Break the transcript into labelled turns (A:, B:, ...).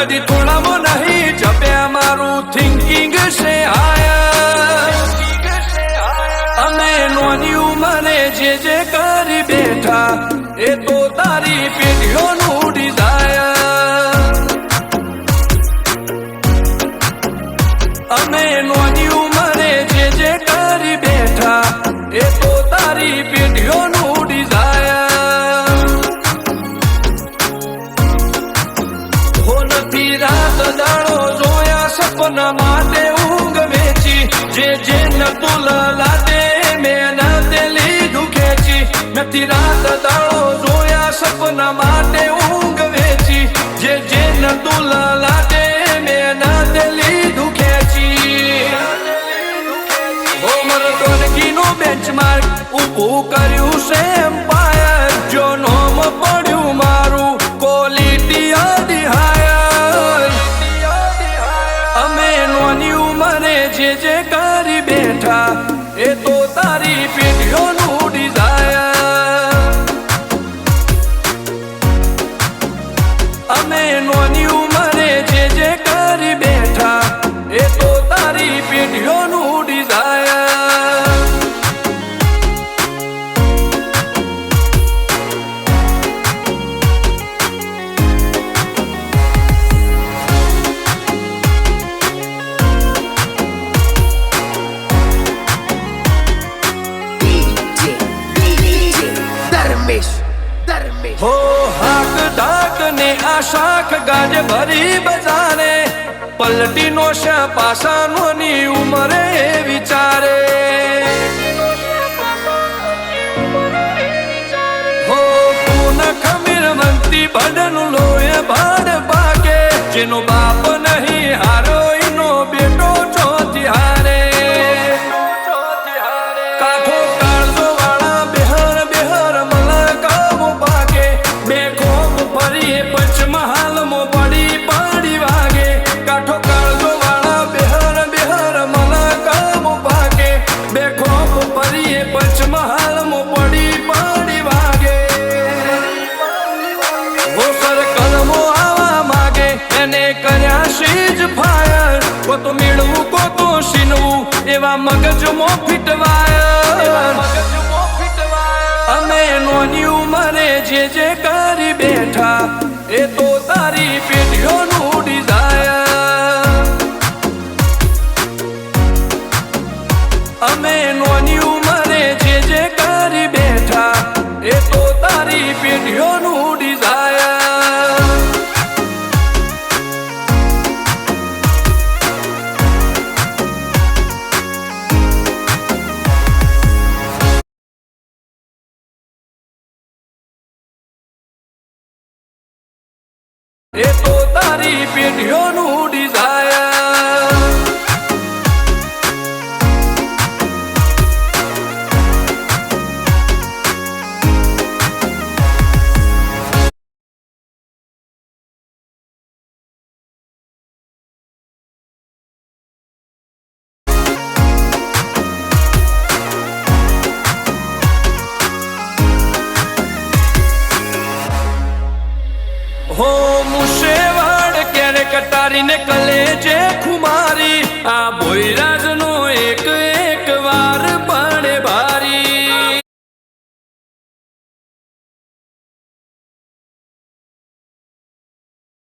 A: કદી થોડામાં નહીં જપ્યા મારું થિંકિંગ છે અમે નોની ઉંમરે જે કરી બેઠા એ તો તારી પેઢીઓનું ડિઝાયર અમે નોની ઉંમરે જે કરી બેઠા એ તો તારી પેઢીઓનું ડિઝાયર રાત દાડો જોયા સપના માટે ઊંઘ વેચી જે નતું લાદે મેં નાતે લીધું ખેંચી નથી રાત દાડો જોયા સપના માટે ઊંઘ વેચી જે નતું લાદે મેં નાતે લીધું ખેંચી હોમર ટોનકીનું બેન્ચમાર્ક ઊભું કર્યું છે એમ્પાયર જો નોમ પડ્યું મારું ક્વોલિટી જે કરી બેઠા એ તો તારી પેઢીઓનું ડિઝાયર અમે નોની ઉંમરે જે કરી બેઠા એ તો તારી પેઢીઓનું ડિઝાયર हो हाक डाक ने आशाख गाज भरी बजारे पलटी नो पासा नोनी उमरे विचारे हो पून खमीर मंती बदन लोए भाड़ पाके जेनो बाप नहीं हारो इनो बेटो चौथी हारे पंचमहाल मो पड़ी पाड़ी वागे काठो काळजो वाला बेहर मला काम पाके बेखोफ परिये पंचमहाल मो पड़ी पाड़ी वागे वो सर कर्मो आवा मागे एने कर्या शीज फायर को तो मेळवू को तो शीनवू एवा मगज मो फिटवायर અમે નોની ઉંમરે જે કરી બેઠા એ તો તારી પેઢીઓનું ડિઝાયર અમે નોની ઉંમરે જે કરી બેઠા એ તો તારી પેઢીઓનું ડિઝાયર એ તો તારી પેઢીઓનું ડિઝાયર हो मुशेवाड़ क्यारे कटारी ने कलेजे खुमारी आ बोईरा